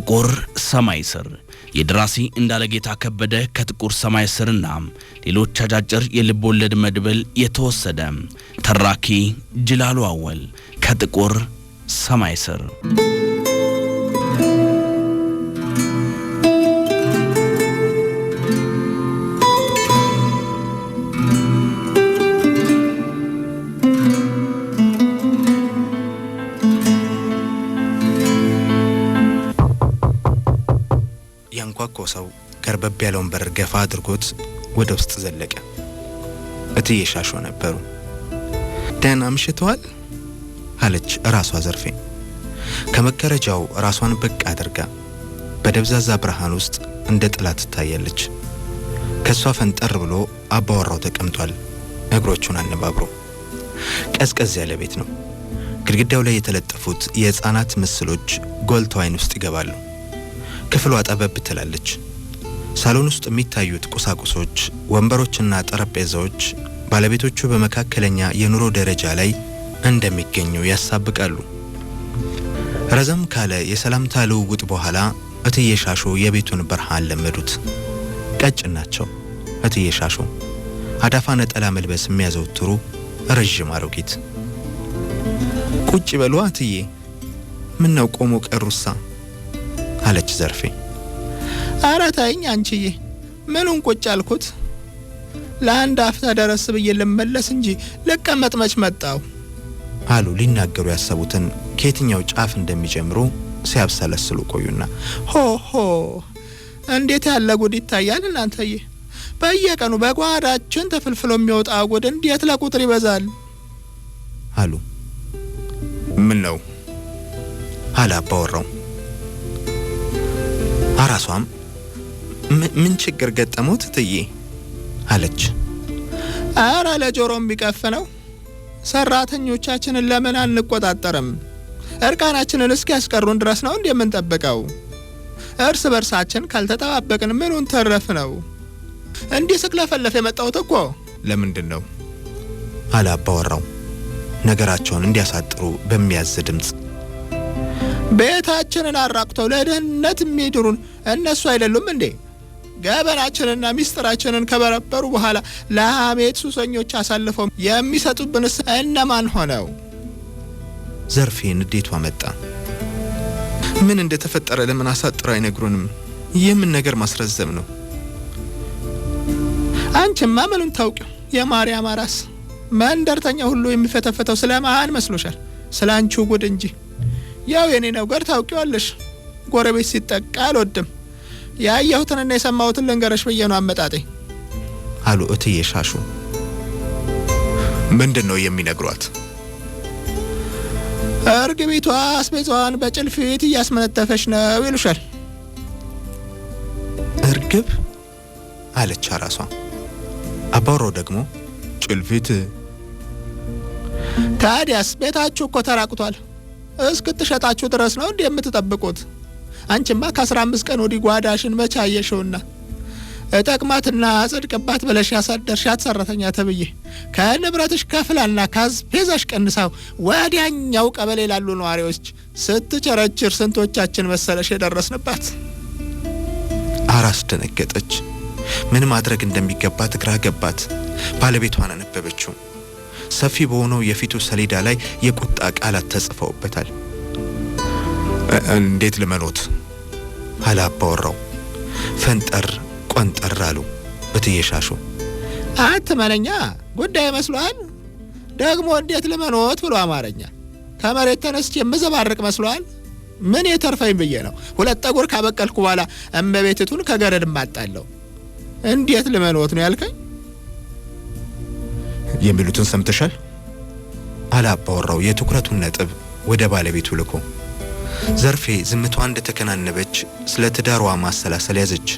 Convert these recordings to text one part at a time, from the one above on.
ጥቁር ሰማይ ስር የድራሲ እንዳለጌታ ከበደ ከጥቁር ሰማይ ስርና ሌሎች አጫጭር የልብ ወለድ መድብል የተወሰደ ተራኪ ጅላሉ አወል ከጥቁር ሰማይ ስር ያንኳኳው ከርበብ ያለውን በር ገፋ አድርጎት ወደ ውስጥ ዘለቀ። እትዬ ሻሾ ነበሩ። ደህና አምሽተዋል አለች ራሷ ዘርፌ። ከመከረጃው ራሷን በቅ አድርጋ በደብዛዛ ብርሃን ውስጥ እንደ ጥላ ትታያለች። ከሷ ፈንጠር ብሎ አባወራው ተቀምጧል፣ እግሮቹን አነባብሮ። ቀዝቀዝ ያለ ቤት ነው። ግድግዳው ላይ የተለጠፉት የሕፃናት ምስሎች ጎልተው አይን ውስጥ ይገባሉ። ክፍሏ ጠበብ ትላለች። ሳሎን ውስጥ የሚታዩት ቁሳቁሶች፣ ወንበሮችና ጠረጴዛዎች ባለቤቶቹ በመካከለኛ የኑሮ ደረጃ ላይ እንደሚገኙ ያሳብቃሉ። ረዘም ካለ የሰላምታ ልውውጥ በኋላ እትዬ ሻሾ የቤቱን ብርሃን ለመዱት። ቀጭን ናቸው እትዬ ሻሾ። አዳፋ ነጠላ መልበስ የሚያዘወትሩ ረጅም አሮጊት። ቁጭ በሉ እትዬ፣ ምን ነው ቆሞ ቀሩሳ አለች ዘርፌ። ኧረ ተይኝ አንቺዬ፣ ምኑን ቁጭ አልኩት? ለአንድ አፍታ ደረስ ብዬ ልመለስ እንጂ ልቀመጥ መች መጣው አሉ። ሊናገሩ ያሰቡትን ከየትኛው ጫፍ እንደሚጀምሩ ሲያብሰለስሉ ቆዩና ሆ እንዴት ያለ ጉድ ይታያል እናንተዬ! በየቀኑ በጓዳችን ተፍልፍሎ የሚወጣ ጉድ እንዴት ለቁጥር ይበዛል አሉ። ምን ነው አለ አባወራው። አራሷም ምን ችግር ገጠመውት እትዬ አለች። ኧረ ለጆሮም ቢቀፍ ነው። ሰራተኞቻችንን ለምን አንቆጣጠርም? እርቃናችንን እስኪያስቀሩን ድረስ ነው እንደምንጠብቀው። እርስ በርሳችን ካልተጠባበቅን ምኑን ተረፍ ነው? እንዲህ ስክለፈለፍ የመጣሁት እኮ ለምንድን ነው አለ አባወራው ነገራቸውን እንዲያሳጥሩ በሚያዝ ድምፅ። ቤታችንን አራቁተው ለደህንነት የሚድሩን እነሱ አይደሉም እንዴ? ገበናችንና ሚስጥራችንን ከበረበሩ በኋላ ለሐሜት ሱሰኞች አሳልፈው የሚሰጡብንስ እነማን ሆነው? ዘርፌ ንዴቷ መጣ። ምን እንደተፈጠረ ለምን አሳጥረው አይነግሩንም? የምን ነገር ማስረዘም ነው? አንቺማ ምኑን ታውቂው? የማርያም አራስ መንደርተኛ ሁሉ የሚፈተፈተው ስለማን መስሎሻል? ስላንቺው ጉድ እንጂ። ያው የኔ ነገር ታውቂዋለሽ። ጎረቤት ሲጠቃ አልወድም። ያየሁትንና የሰማሁትን ልንገርሽ ብዬ ነው አመጣጤ አሉ እትዬ ሻሾ። ምንድነው የሚነግሯት? እርግቢቷ አስቤዛዋን በጭልፊት እያስመነተፈች ነው ይሉሻል። እርግብ አለች አራሷ። አባወራው ደግሞ ጭልፊት? ታዲያስ ቤታችሁ እኮ ተራቁቷል። እስክትሸጣችሁ ድረስ ነው እንዴ የምትጠብቁት? አንቺማ ከ15 ቀን ወዲህ ጓዳሽን መቼ አየሽውና? እጠቅማትና ጽድቅባት ብለሽ ያሳደርሻት ሰራተኛ ተብዬ ከንብረትሽ ከፍላና ካስፔዛሽ ቀንሳው ወዲያኛው ቀበሌ ላሉ ነዋሪዎች ስትቸረችር ስንቶቻችን መሰለሽ የደረስንባት? አራስ ደነገጠች። ምን ማድረግ እንደሚገባት ግራ ገባት። ባለቤቷን አነበበችው። ሰፊ በሆነው የፊቱ ሰሌዳ ላይ የቁጣ ቃላት ተጽፈውበታል። እንዴት ልመኖት አለ አባወራው። ፈንጠር ቆንጠር አሉ እትዬ ሻሾ። አትመነኛ ጉዳይ መስሏል። ደግሞ እንዴት ልመኖት ብሎ አማርኛ ከመሬት ተነስቼ የምዘባርቅ መስሏል። ምን የተርፈኝ ብዬ ነው ሁለት ጠጉር ካበቀልኩ በኋላ እመቤትቱን ከገረድ ማጣለው። እንዴት ልመኖት ነው ያልከኝ? የሚሉትን ሰምተሻል አለ አባወራው የትኩረቱን ነጥብ ወደ ባለቤቱ ልኮ። ዘርፌ ዝምቷን እንደተከናነበች ስለ ትዳሯ ማሰላሰል ያዘች።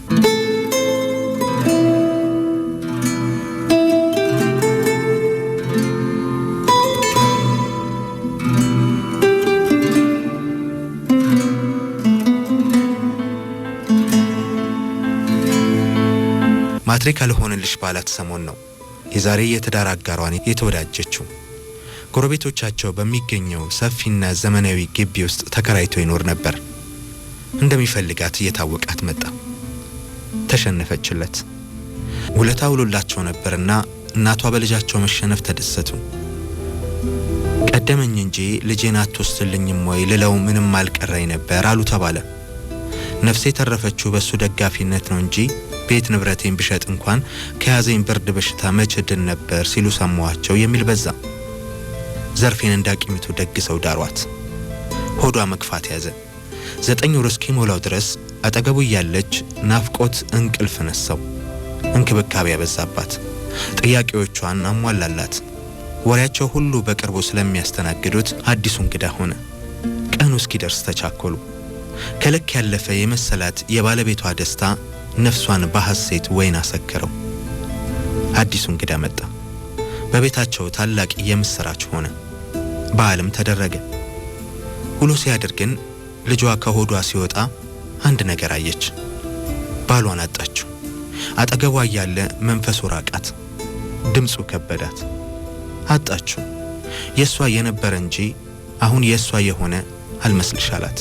ማትሪክ አልሆንልሽ ባላት ሰሞን ነው የዛሬ የትዳር አጋሯን የተወዳጀችው። ጎረቤቶቻቸው በሚገኘው ሰፊና ዘመናዊ ግቢ ውስጥ ተከራይቶ ይኖር ነበር። እንደሚፈልጋት እየታወቃት መጣ። ተሸነፈችለት። ውለታ ውሎላቸው ነበርና እናቷ በልጃቸው መሸነፍ ተደሰቱ። ቀደመኝ እንጂ ልጄን አትወስድልኝም ወይ ልለው ምንም አልቀረኝ ነበር አሉ ተባለ። ነፍሴ ተረፈችው በሱ ደጋፊነት ነው እንጂ ቤት ንብረቴን ብሸጥ እንኳን ከያዘኝ ብርድ በሽታ መቼ ድን ነበር ሲሉ ሰማዋቸው የሚል በዛ። ዘርፌን እንዳቂምቱ ደግሰው ዳሯት። ሆዷ መክፋት ያዘ። 9 ወር እስኪሞላው ድረስ አጠገቡ ያለች ናፍቆት እንቅልፍ ነሳው። እንክብካቤ ያበዛባት፣ ጥያቄዎቿን አሟላላት። ወሬያቸው ሁሉ በቅርቡ ስለሚያስተናግዱት አዲሱ እንግዳ ሆነ። ቀኑ እስኪደርስ ተቻኮሉ። ከልክ ያለፈ የመሰላት የባለቤቷ ደስታ ነፍሷን በሐሴት ወይን አሰከረው። አዲሱ እንግዳ መጣ። በቤታቸው ታላቅ የምስራች ሆነ። በዓልም ተደረገ። ውሎ ሲያድር ግን ልጇ ከሆዷ ሲወጣ አንድ ነገር አየች። ባሏን አጣችው። አጠገቧ ያለ መንፈሱ ራቃት። ድምፁ ከበዳት። አጣችው። የሷ የነበረ እንጂ አሁን የሷ የሆነ አልመስልሻላት።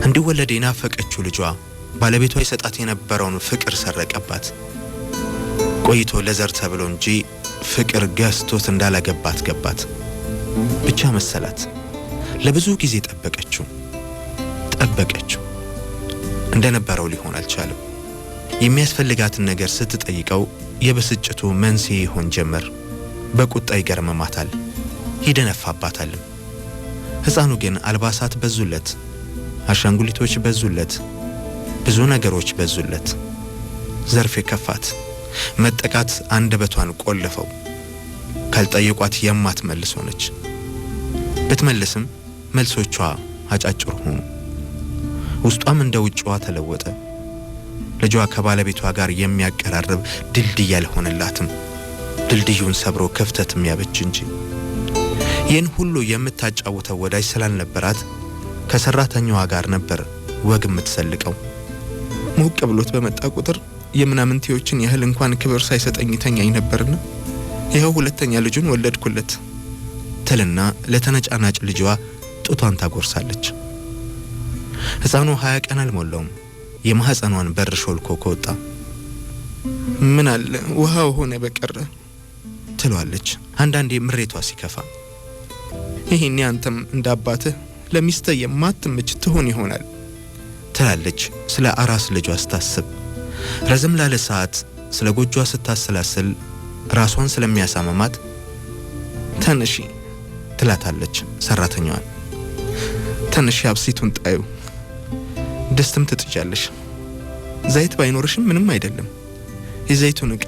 እንዲወለድ የናፈቀችው ልጇ ባለቤቷ ይሰጣት የነበረውን ፍቅር ሰረቀባት። ቆይቶ ለዘር ተብሎ እንጂ ፍቅር ገዝቶት እንዳላገባት ገባት። ብቻ መሰላት። ለብዙ ጊዜ ጠበቀችው። እንደነበረው ሊሆን አልቻለም። የሚያስፈልጋትን ነገር ስትጠይቀው የብስጭቱ መንስኤ ይሆን ጀመር። በቁጣ ይገርመማታል፣ ይደነፋባታል። ሕፃኑ ግን አልባሳት በዙለት፣ አሻንጉሊቶች በዙለት፣ ብዙ ነገሮች በዙለት። ዘርፌ ከፋት። መጠቃት አንደበቷን ቆልፈው። ካልጠየቋት የማትመልስ ሆነች። ብትመልስም መልሶቿ አጫጭር ሆኑ። ውስጧም እንደ ውጭዋ ተለወጠ። ልጇ ከባለቤቷ ጋር የሚያቀራርብ ድልድይ አልሆነላትም። ድልድዩን ሰብሮ ክፍተት የሚያበጅ እንጂ። ይህን ሁሉ የምታጫውተው ወዳጅ ስላልነበራት ከሰራተኛዋ ጋር ነበር ወግ የምትሰልቀው። ሞቅ ብሎት በመጣ ቁጥር የምናምንቴዎችን ያህል እንኳን ክብር ሳይሰጠኝ ተኛኝ ነበርና ይኸው ሁለተኛ ልጁን ወለድኩለት ትልና ለተነጫናጭ ልጇ ጡቷን ታጎርሳለች። ሕፃኑ 20 ቀን አልሞላውም። የማህፀኗን በር ሾልኮ ከወጣ ምን አለ ውሃው ሆነ በቀረ ትሏለች። አንዳንዴ ምሬቷ ሲከፋ ይሄን አንተም እንዳባትህ ለሚስተ የማትምች ትሆን ይሆናል ትላለች። ስለ አራስ ልጇ ስታስብ ረዘም ላለ ሰዓት ስለ ጎጇ ስታሰላስል ራሷን ስለሚያሳመማት ተነሺ ትላታለች ሰራተኛዋን። ተነሺ አብሲቱን ጣዩ፣ ደስተም ትጥጃለሽ። ዘይት ባይኖርሽም ምንም አይደለም። የዘይቱን ዕቃ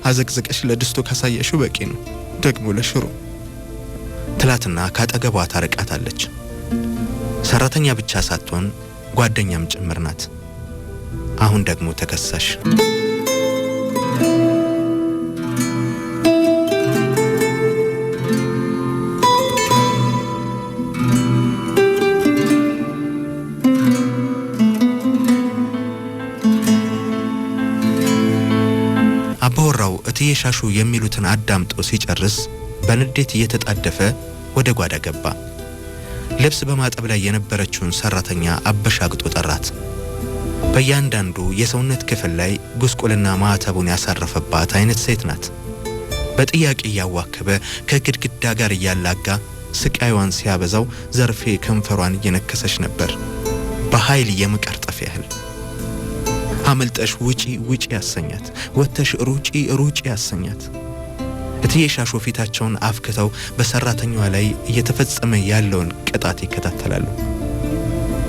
አዘቅዘቀሽ ለድስቶ ካሳየሽው በቂ ነው፣ ደግሞ ለሽሮ ትላትና ካጠገቧ ታርቃታለች። ሰራተኛ ብቻ ሳትሆን ጓደኛም ጭምር ናት። አሁን ደግሞ ተከሳሽ። አባወራው እትዬ ሻሹ የሚሉትን አዳምጦ ሲጨርስ በንዴት እየተጣደፈ ወደ ጓዳ ገባ። ልብስ በማጠብ ላይ የነበረችውን ሰራተኛ አበሻግጦ ጠራት። በእያንዳንዱ የሰውነት ክፍል ላይ ጉስቁልና ማዕተቡን ያሳረፈባት አይነት ሴት ናት። በጥያቄ እያዋከበ ከግድግዳ ጋር እያላጋ ስቃይዋን ሲያበዛው ዘርፌ ከንፈሯን እየነከሰች ነበር፣ በኃይል የመቀርጠፍ ያህል። አመልጠሽ ውጪ ያሰኛት፣ ወተሽ ሩጪ ያሰኛት። እትዬ ሻሹ ፊታቸውን አፍክተው በሰራተኛዋ ላይ እየተፈጸመ ያለውን ቅጣት ይከታተላሉ።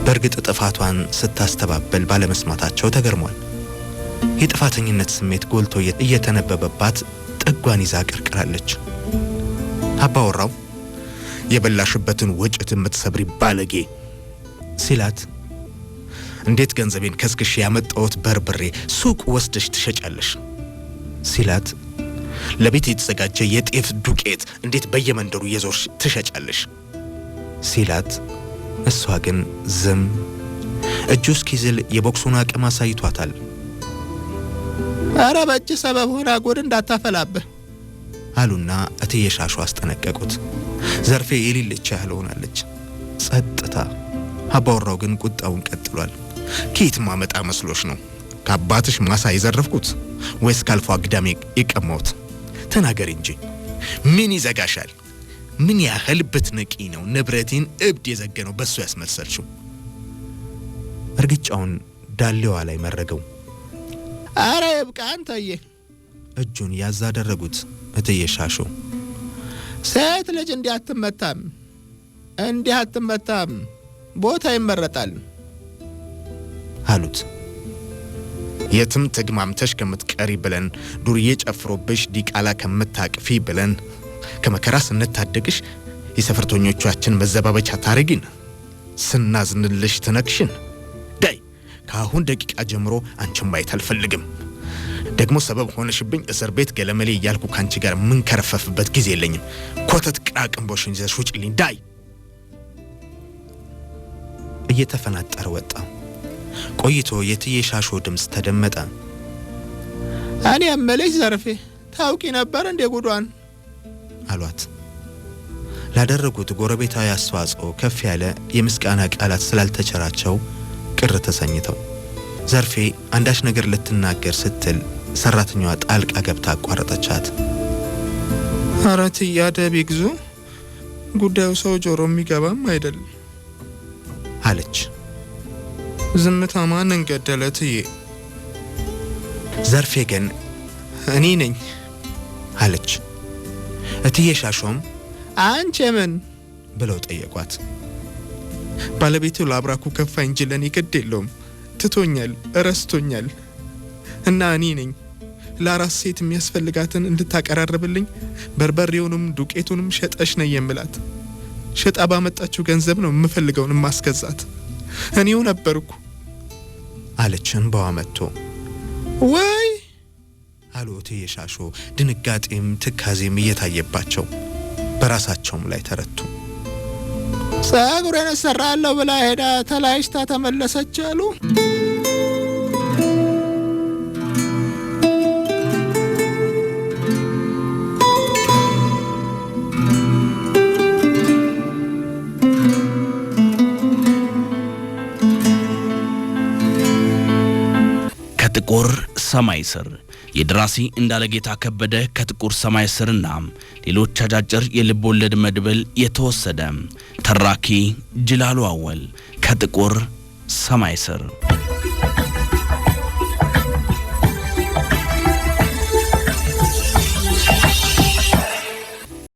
በእርግጥ ጥፋቷን ስታስተባበል ባለመስማታቸው ተገርሟል። የጥፋተኝነት ስሜት ጎልቶ እየተነበበባት ጥጓን ይዛ ቀርቅራለች። አባወራው የበላሽበትን ወጭት የምትሰብሪ ባለጌ ሲላት እንዴት ገንዘቤን ከስክሽ ያመጣሁት በርበሬ ሱቅ ወስደሽ ትሸጫለሽ ሲላት ለቤት የተዘጋጀ የጤፍ ዱቄት እንዴት በየመንደሩ የዞርሽ ትሸጫለሽ ሲላት እሷ ግን ዝም። እጁ እስኪዝል የቦክሱን አቅም አሳይቷታል። ኧረ በእጅ ሰበብ ሆና ጉድ እንዳታፈላብህ አሉና እትዬ ሻሹ አስጠነቀቁት። ዘርፌ የሌለች ያህል ሆናለች። ጸጥታ። አባወራው ግን ቁጣውን ቀጥሏል። ከየት ማመጣ መስሎሽ ነው? ከአባትሽ ማሳ የዘረፍኩት ወይስ ካልፎ አግዳሚ የቀማሁት? ተናገሪ እንጂ ምን ይዘጋሻል? ምን ያህል ብትንቂ ነው ንብረቴን እብድ የዘገነው በሱ ያስመሰልሽው? እርግጫውን ዳሌዋ ላይ መረገው። አረ ይብቃ አንተዬ። እጁን ያዝ አደረጉት እትዬ ሻሾ። ሴት ልጅ እንዲህ አትመታም፣ ቦታ ይመረጣል አሉት። የትም ትግማምተሽ ከምትቀሪ ብለን ዱርዬ ጨፍሮብሽ ዲቃላ ከምታቅፊ ብለን ከመከራ ስንታደግሽ የሰፈርተኞቻችን መዘባበቻ ታረጊን፣ ስናዝንልሽ ትነክሽን። ዳይ ከአሁን ደቂቃ ጀምሮ አንቺን ማየት አልፈልግም። ደግሞ ሰበብ ሆነሽብኝ እስር ቤት ገለመሌ እያልኩ ካንቺ ጋር ምን ከረፈፍበት ጊዜ የለኝም። ኮተት ቅራቅንቦሽን ይዘሽ ውጪልኝ ዳይ። እየተፈናጠረ ወጣ። ቆይቶ የትዬ ሻሾ ድምፅ ተደመጠ። እኔ እምልሽ ዘርፌ ታውቂ ነበር እንደ ጉዷን አሏት። ላደረጉት ጎረቤታዊ አስተዋጽኦ ከፍ ያለ የምስጋና ቃላት ስላልተቸራቸው ቅር ተሰኝተው ዘርፌ አንዳች ነገር ልትናገር ስትል ሰራተኛዋ ጣልቃ ገብታ አቋረጠቻት። አራት ያደብ ይግዙ፣ ጉዳዩ ሰው ጆሮ የሚገባም አይደል አለች። ዝምታ ማንን ገደለ እትዬ? ዘርፌ ግን እኔ ነኝ አለች። እትዬ ሻሾም አንቺ ምን ብለው ጠየቋት። ባለቤቱ ለአብራኩ ከፋ እንጂ ለኔ ግድ የለውም። ትቶኛል፣ እረስቶኛል እና እኔ ነኝ ለአራስ ሴት የሚያስፈልጋትን እንድታቀራርብልኝ በርበሬውንም ዱቄቱንም ሸጠሽ ነይ የምላት። ሸጣ ባመጣችው ገንዘብ ነው የምፈልገውን ማስገዛት። እኔው ነበርኩ አለች እንባዋ መጥቶ። ወይ አሉ እትዬ ሻሾ ድንጋጤም ትካዜም እየታየባቸው በራሳቸውም ላይ ተረቱ። ጸጉሬን እሰራለሁ ብላ ሄዳ ተላይሽታ ተመለሰች አሉ። ከጥቁር ሰማይ ስር የደራሲ እንዳለጌታ ከበደ ከጥቁር ሰማይ ስርና ሌሎች አጫጭር የልብ ወለድ መድብል የተወሰደ። ተራኪ ጅላሉ አወል ከጥቁር ሰማይ ስር